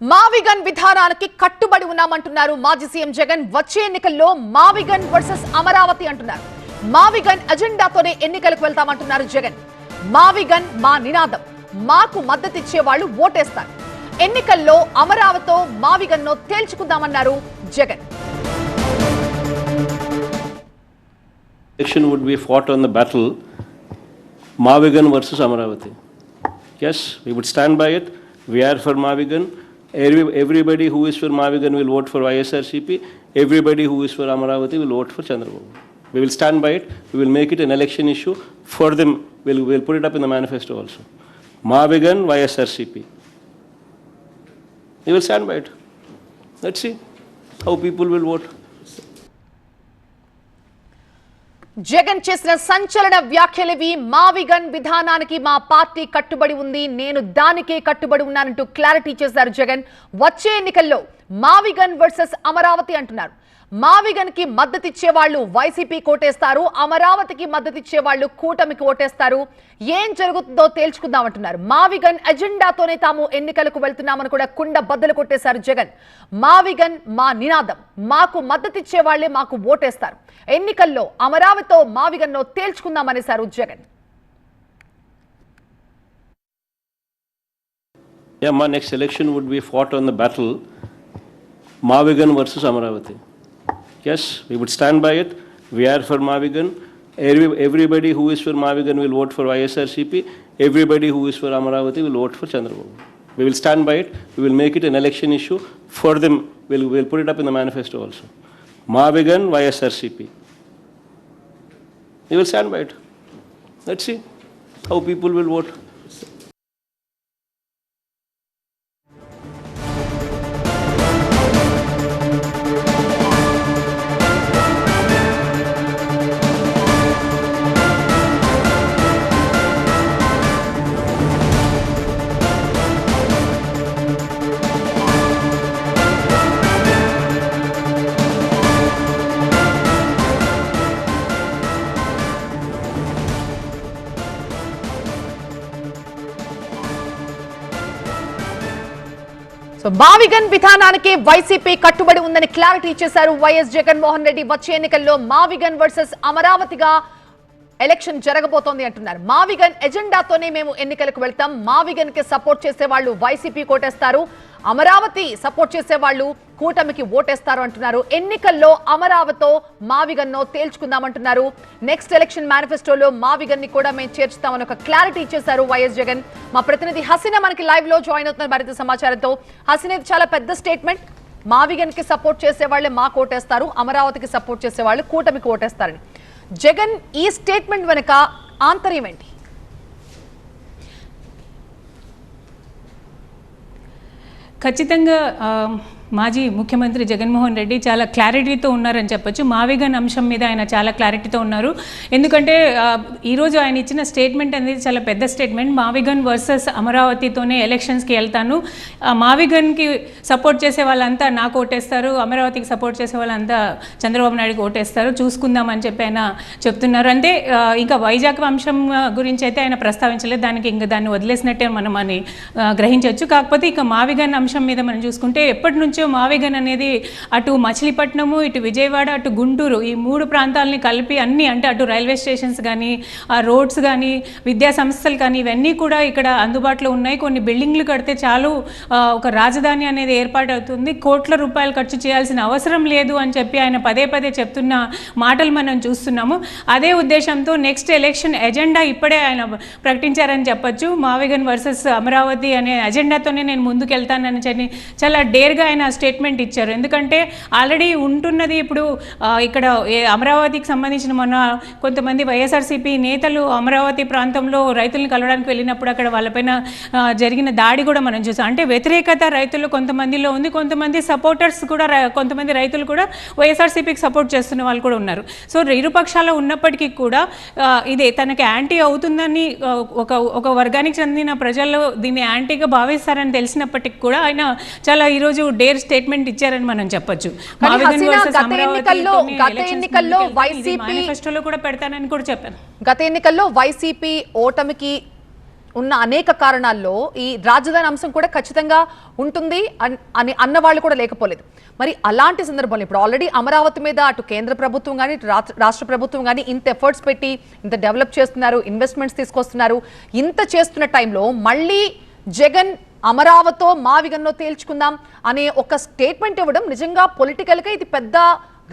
మావిగన్ విధానానికి కట్టుబడి ఉన్నామంటున్నారు మాజీ సీఎం జగన్. వచ్చే ఎన్నికల్లో మావిగన్ వర్సెస్ అమరావతి అంటున్నారు. మావిగన్ అజెండాతోనే ఎన్నికలకు వెళ్తామంటున్నారు జగన్. మావిగన్ మా నినాదం, మాకు మద్దతిచ్చే వాళ్ళు ఓటేస్తారు. ఎన్నికల్లో అమరావతితో మావిగన్ను తేల్చుకుందామన్నారు Jagan. Election would be fought on the battle Mavigan versus Amaravati. Yes, we would stand by it. We are for Mavigan. Everybody who is for Mavigan will vote for YSRCP. Everybody who is for Amaravati will vote for Chandrababu. We will stand by it. We will make it an election issue for them. We'll put it up in the manifesto also. Mavigan, YSRCP. We will stand by it. Let's see how people will vote. Jagan చేసిన సంచలన వ్యాఖ్యలవి. మావిగన్ విధానానికి మా party కట్టుబడి ఉంది, నేను దానికే కట్టుబడి ఉన్నానంటూ clarity చేశారు జగన్. వచ్చే ఎన్నికల్లో మావిగన్ వర్సెస్ అమరావతి అంటున్నారు. మావిగన్ కి మద్దతిచ్చే వాళ్ళు వైసీపీ కోటేస్తారు, అమరావతికి మద్దతిచ్చే వాళ్ళు కూటమికి ఓటేస్తారు. ఏం జరుగుతుందో తేల్చుకుందామంటున్నారు. మావిగన్ అజెండాతోనే తాము ఎన్నికలకు వెళ్తున్నామని కూడా కుండ బద్దలు కొట్టేశారు జగన్. మావిగన్ మా నినాదం, మాకు మద్దతిచ్చే వాళ్లే మాకు ఓటేస్తారు. ఎన్నికల్లో అమరావతితో మావిగన్ను తేల్చుకుందామనేశారు Jagan. Yeah, my next election would be fought on the battle Mavigan versus Amaravati. Yes, we would stand by it. We are for Mavigan. Everybody who is for Mavigan will vote for YSRCP. Everybody who is for Amaravati will vote for Chandrababu. We will stand by it. We will make it an election issue for them. We'll put it up in the manifesto also. Mavigan, YSRCP. We will stand by it. Let's see how people will vote. So మావిగన్ విధానానికి వైసీపీ కట్టుబడి ఉందని clarity ఇచ్చేశారు YS Jaganmohan Reddy. వచ్చే ఎన్నికల్లో మావిగన్ versus అమరావతిగా election జరగబోతోంది అంటున్నారు. మావిగన్ ఎజెండాతోనే మేము ఎన్నికలకు వెళ్తాం, మావిగన్ కి సపోర్ట్ చేసే వాళ్ళు వైసీపీ కోటేస్తారు, అమరావతి సపోర్ట్ చేసే వాళ్ళు కూటమికి ఓటేస్తారు అంటున్నారు. ఎన్నికల్లో అమరావతితో మావిగన్ను తేల్చుకుందామంటున్నారు. నెక్స్ట్ ఎలక్షన్ మేనిఫెస్టోలో మావిగన్ ని కూడా మేము చేర్చుతామని ఒక క్లారిటీ ఇచ్చేశారు వైఎస్ జగన్. మా ప్రతినిధి హసీనా మనకి లైవ్ లో జాయిన్ అవుతున్నారు మరింత సమాచారంతో. హసీనా, ఇది చాలా పెద్ద స్టేట్మెంట్. మావిగన్ కి సపోర్ట్ చేసే వాళ్ళే మాకు ఓటేస్తారు, అమరావతికి సపోర్ట్ చేసే వాళ్ళు కూటమికి ఓటేస్తారని. జగన్ ఈ స్టేట్మెంట్ వెనుక ఆంతర్యం ఏంటి? ఖచ్చితంగా మాజీ ముఖ్యమంత్రి జగన్మోహన్ రెడ్డి చాలా క్లారిటీతో ఉన్నారని చెప్పొచ్చు. మావిగన్ అంశం మీద ఆయన చాలా క్లారిటీతో ఉన్నారు. ఎందుకంటే ఈరోజు ఆయన ఇచ్చిన స్టేట్మెంట్ అనేది చాలా పెద్ద స్టేట్మెంట్. మావిగన్ వర్సెస్ అమరావతితోనే ఎలక్షన్స్కి వెళ్తాను, మావిగన్కి సపోర్ట్ చేసే వాళ్ళంతా నాకు ఓటేస్తారు, అమరావతికి సపోర్ట్ చేసే వాళ్ళంతా చంద్రబాబు నాయుడుకి ఓటేస్తారు, చూసుకుందామని చెప్పి ఆయన చెప్తున్నారు. అంటే ఇంకా వైజాగ్ అంశం గురించి అయితే ఆయన ప్రస్తావించలేదు, దానికి ఇంకా దాన్ని వదిలేసినట్టే మనం అని గ్రహించవచ్చు. కాకపోతే ఇక మావిగన్ అంశం మీద మనం చూసుకుంటే ఎప్పటి నుంచి మావిగన్ అనేది అటు మచిలీపట్నము, ఇటు విజయవాడ, అటు గుంటూరు, ఈ మూడు ప్రాంతాలని కలిపి అన్ని, అంటే అటు రైల్వే స్టేషన్స్ కానీ, ఆ రోడ్స్ కానీ, విద్యా సంస్థలు కానీ, ఇవన్నీ కూడా ఇక్కడ అందుబాటులో ఉన్నాయి. కొన్ని బిల్డింగ్లు కడితే చాలు ఒక రాజధాని అనేది ఏర్పాటు అవుతుంది, కోట్ల రూపాయలు ఖర్చు చేయాల్సిన అవసరం లేదు అని చెప్పి ఆయన పదే పదే చెప్తున్న మాటలు మనం చూస్తున్నాము. అదే ఉద్దేశంతో నెక్స్ట్ ఎలక్షన్ ఎజెండా ఇప్పుడే ఆయన ప్రకటించారని చెప్పొచ్చు. మావిగన్ వర్సెస్ అమరావతి అనే అజెండాతోనే నేను ముందుకెళ్తానని చెప్పి చాలా డేర్గా ఆయన స్టేట్మెంట్ ఇచ్చారు. ఎందుకంటే ఆల్రెడీ ఉంటున్నది ఇప్పుడు ఇక్కడ అమరావతికి సంబంధించిన మొన్న కొంతమంది వైఎస్ఆర్సీపీ నేతలు అమరావతి ప్రాంతంలో రైతులను కలవడానికి వెళ్ళినప్పుడు అక్కడ వాళ్ళపైన జరిగిన దాడి కూడా మనం చూసాం. అంటే వ్యతిరేకత రైతులు కొంతమందిలో ఉంది, కొంతమంది సపోర్టర్స్ కూడా, కొంతమంది రైతులు కూడా వైఎస్ఆర్సీపీకి సపోర్ట్ చేస్తున్న వాళ్ళు కూడా ఉన్నారు. సో ఇరుపక్షాలు ఉన్నప్పటికీ కూడా ఇదే తనకి యాంటీ అవుతుందని ఒక వర్గానికి చెందిన ప్రజల్లో దీన్ని యాంటీగా భావిస్తారని తెలిసినప్పటికీ కూడా ఆయన చాలా ఈరోజు డేర్ స్టేట్మెంట్ ఇచ్చారని మనం చెప్పొచ్చు. గత ఎన్నికల్లో వైసీపీ ఓటమికి ఉన్న అనేక కారణాల్లో ఈ రాజధాని అంశం కూడా ఖచ్చితంగా ఉంటుంది అని అన్న వాళ్ళు కూడా లేకపోలేదు. మరి అలాంటి సందర్భంలో ఇప్పుడు ఆల్రెడీ అమరావతి మీద అటు కేంద్ర ప్రభుత్వం కానీ రాష్ట్ర ప్రభుత్వం కానీ ఇంత ఎఫర్ట్స్ పెట్టి ఇంత డెవలప్ చేస్తున్నారు, ఇన్వెస్ట్మెంట్స్ తీసుకొస్తున్నారు. ఇంత చేస్తున్న టైంలో మళ్ళీ జగన్ అమరావతితో మావిగన్నో తేల్చుకుందాం అనే ఒక స్టేట్మెంట్ ఇవ్వడం నిజంగా పొలిటికల్గా ఇది పెద్ద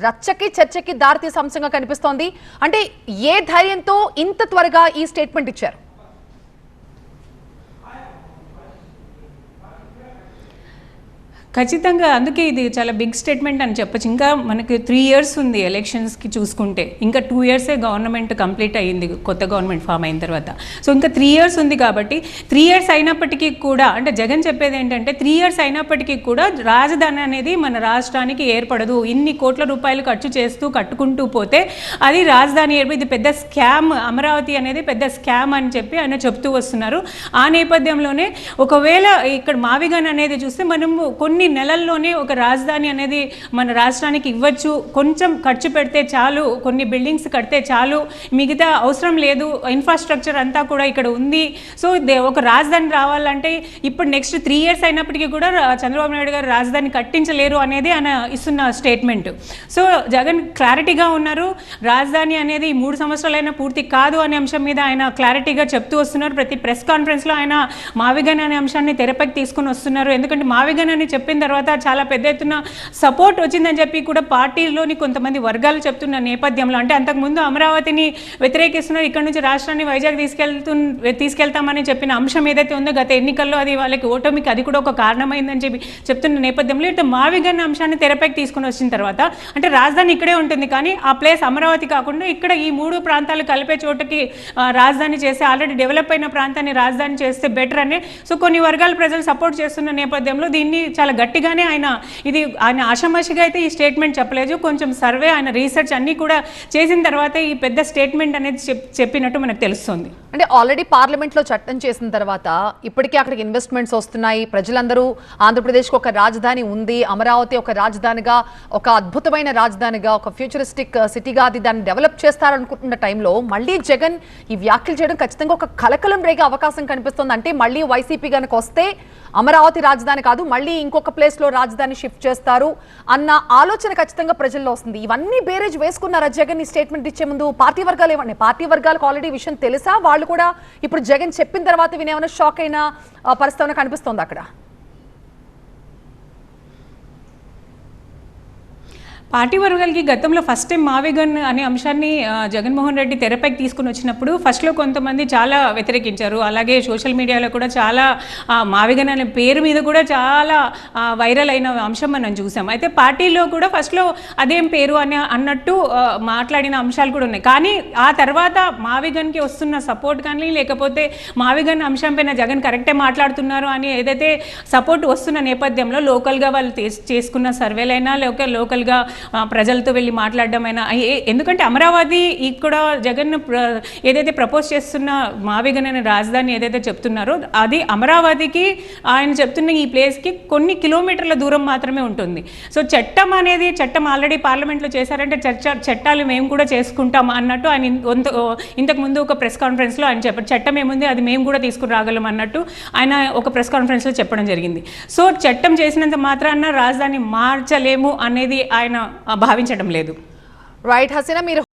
రచ్చకి చర్చకి దారితీసే అంశంగా కనిపిస్తోంది. అంటే ఏ ధైర్యంతో ఇంత త్వరగా ఈ స్టేట్మెంట్ ఇచ్చారు? ఖచ్చితంగా అందుకే ఇది చాలా బిగ్ స్టేట్మెంట్ అని చెప్పచ్చు. ఇంకా మనకి 3 years ఉంది ఎలక్షన్స్కి చూసుకుంటే, ఇంకా 2 yearsే గవర్నమెంట్ కంప్లీట్ అయ్యింది, కొత్త గవర్నమెంట్ ఫామ్ అయిన తర్వాత. సో ఇంకా 3 years ఉంది కాబట్టి 3 years అయినప్పటికీ కూడా అంటే జగన్ చెప్పేది ఏంటంటే 3 years అయినప్పటికీ కూడా రాజధాని అనేది మన రాష్ట్రానికి ఏర్పడదు, ఇన్ని కోట్ల రూపాయలు ఖర్చు చేస్తూ కట్టుకుంటూ పోతే అది రాజధాని ఇది పెద్ద స్కామ్, అమరావతి అనేది పెద్ద స్కామ్ అని చెప్పి ఆయన చెప్తూ వస్తున్నారు. ఆ నేపథ్యంలోనే ఒకవేళ ఇక్కడ మావిగన్ అనేది చూస్తే మనము కొన్ని నెలల్లోనే ఒక రాజధాని అనేది మన రాష్ట్రానికి ఇవ్వచ్చు, కొంచెం ఖర్చు పెడితే చాలు, కొన్ని బిల్డింగ్స్ కడితే చాలు, మిగతా అవసరం లేదు, ఇన్ఫ్రాస్ట్రక్చర్ అంతా కూడా ఇక్కడ ఉంది. సో ఒక రాజధాని రావాలంటే ఇప్పుడు నెక్స్ట్ 3 years అయినప్పటికీ కూడా చంద్రబాబు నాయుడు గారు రాజధాని కట్టించలేరు అనేది ఆయన ఇస్తున్న స్టేట్మెంట్. సో జగన్ క్లారిటీగా ఉన్నారు, రాజధాని అనేది 3 సంవత్సరాలైనా పూర్తి కాదు అనే అంశం మీద ఆయన క్లారిటీగా చెప్తూ వస్తున్నారు. ప్రతి ప్రెస్ కాన్ఫరెన్స్లో ఆయన మావిగన్ అనే అంశాన్ని తెరపైకి తీసుకుని వస్తున్నారు. ఎందుకంటే మావిగన్ అని చెప్పిన తర్వాత చాలా పెద్ద ఎత్తున సపోర్ట్ వచ్చిందని చెప్పి కూడా పార్టీలోని కొంతమంది వర్గాలు చెప్తున్న నేపథ్యంలో, అంటే అంతకుముందు అమరావతిని వ్యతిరేకిస్తున్నారు, ఇక్కడ నుంచి రాష్ట్రాన్ని వైజాగ్ తీసుకెళ్తామని చెప్పిన అంశం ఏదైతే ఉందో గత ఎన్నికల్లో అది వాళ్ళకి ఓటమికి అది కూడా ఒక కారణమైందని చెప్పి చెప్తున్న నేపథ్యంలో ఇటు మావిగన్ అంశాన్ని తెరపైకి తీసుకుని వచ్చిన తర్వాత అంటే రాజధాని ఇక్కడే ఉంటుంది కానీ ఆ ప్లేస్ అమరావతి కాకుండా ఇక్కడ ఈ 3 ప్రాంతాలు కలిపే చోటకి రాజధాని చేస్తే ఆల్రెడీ డెవలప్ అయిన ప్రాంతాన్ని రాజధాని చేస్తే బెటర్ అని సో కొన్ని వర్గాల ప్రజలు సపోర్ట్ చేస్తున్న నేపథ్యంలో దీన్ని చాలా గట్టిగానే ఆయన ఆషామాషిగా అయితే ఈ స్టేట్మెంట్ చెప్పలేదు, కొంచెం సర్వే ఆయన రీసెర్చ్ అన్నీ కూడా చేసిన తర్వాత ఈ పెద్ద స్టేట్మెంట్ అనేది చెప్పినట్టు మనకు తెలుస్తుంది. అంటే ఆల్రెడీ పార్లమెంట్లో చట్టం చేసిన తర్వాత ఇప్పటికే అక్కడికి ఇన్వెస్ట్మెంట్స్ వస్తున్నాయి, ప్రజలందరూ ఆంధ్రప్రదేశ్కి ఒక రాజధాని ఉంది, అమరావతి ఒక రాజధానిగా, ఒక అద్భుతమైన రాజధానిగా, ఒక ఫ్యూచరిస్టిక్ సిటీగా అది దాన్ని డెవలప్ చేస్తారనుకుంటున్న టైంలో మళ్ళీ జగన్ ఈ వ్యాఖ్యలు చేయడం ఖచ్చితంగా ఒక కలకలం రేగే అవకాశం కనిపిస్తుంది. అంటే మళ్ళీ వైసీపీ కనుక వస్తే అమరావతి రాజధాని కాదు, మళ్ళీ ఇంకొక ప్లేస్లో రాజధాని షిఫ్ట్ చేస్తారు అన్న ఆలోచన ఖచ్చితంగా ప్రజల్లో వస్తుంది. ఇవన్నీ బేరేజ్ వేసుకున్నారా జగన్ ఈ స్టేట్మెంట్ ఇచ్చే ముందు? పార్టీ వర్గాలు ఏమన్నా, పార్టీ వర్గాలకు ఆల్రెడీ విషయం తెలుసా? వాళ్ళు కూడా ఇప్పుడు జగన్ చెప్పిన తర్వాత వినేమైనా షాక్ అయిన పరిస్థితి కనిపిస్తోంది అక్కడ? పార్టీ వర్గాలకి గతంలో ఫస్ట్ టైం మావిగన్ అనే అంశాన్ని జగన్మోహన్ రెడ్డి తెరపైకి తీసుకుని వచ్చినప్పుడు ఫస్ట్లో కొంతమంది చాలా వ్యతిరేకించారు. అలాగే సోషల్ మీడియాలో కూడా చాలా మావిగన్ అనే పేరు మీద కూడా చాలా వైరల్ అయిన అంశం మనం చూసాం. అయితే పార్టీలో కూడా ఫస్ట్లో అదేం పేరు అని అన్నట్టు మాట్లాడిన అంశాలు కూడా ఉన్నాయి. కానీ ఆ తర్వాత మావిగన్కి వస్తున్న సపోర్ట్ కానీ లేకపోతే మావిగన్ అంశం పైన జగన్ కరెక్టే మాట్లాడుతున్నారు అని ఏదైతే సపోర్ట్ వస్తున్న నేపథ్యంలో లోకల్గా వాళ్ళు చేసుకున్న సర్వేలైనా లోకల్గా ప్రజలతో వెళ్ళి మాట్లాడడమైనా, ఎందుకంటే అమరావతి ఇక్కడ జగన్ ఏదైతే ప్రపోజ్ చేస్తున్న మావిగన్ అనే రాజధాని ఏదైతే చెప్తున్నారో అది అమరావతికి ఆయన చెప్తున్న ఈ ప్లేస్కి కొన్ని కిలోమీటర్ల దూరం మాత్రమే ఉంటుంది. సో చట్టం ఆల్రెడీ పార్లమెంట్లో చేశారంటే చట్టాలు మేము కూడా చేసుకుంటాం అన్నట్టు ఆయన ఇంతకుముందు ఒక ప్రెస్ కాన్ఫరెన్స్లో ఆయన చెప్పారు, చట్టం ఏముంది అది మేము కూడా తీసుకుని రాగలం అన్నట్టు ఆయన ఒక ప్రెస్ కాన్ఫరెన్స్లో చెప్పడం జరిగింది. సో చట్టం చేసినంత మాత్రాన రాజధాని మార్చలేము అనేది ఆయన భావించడం లేదు. రైట్ హసీనా, మీరు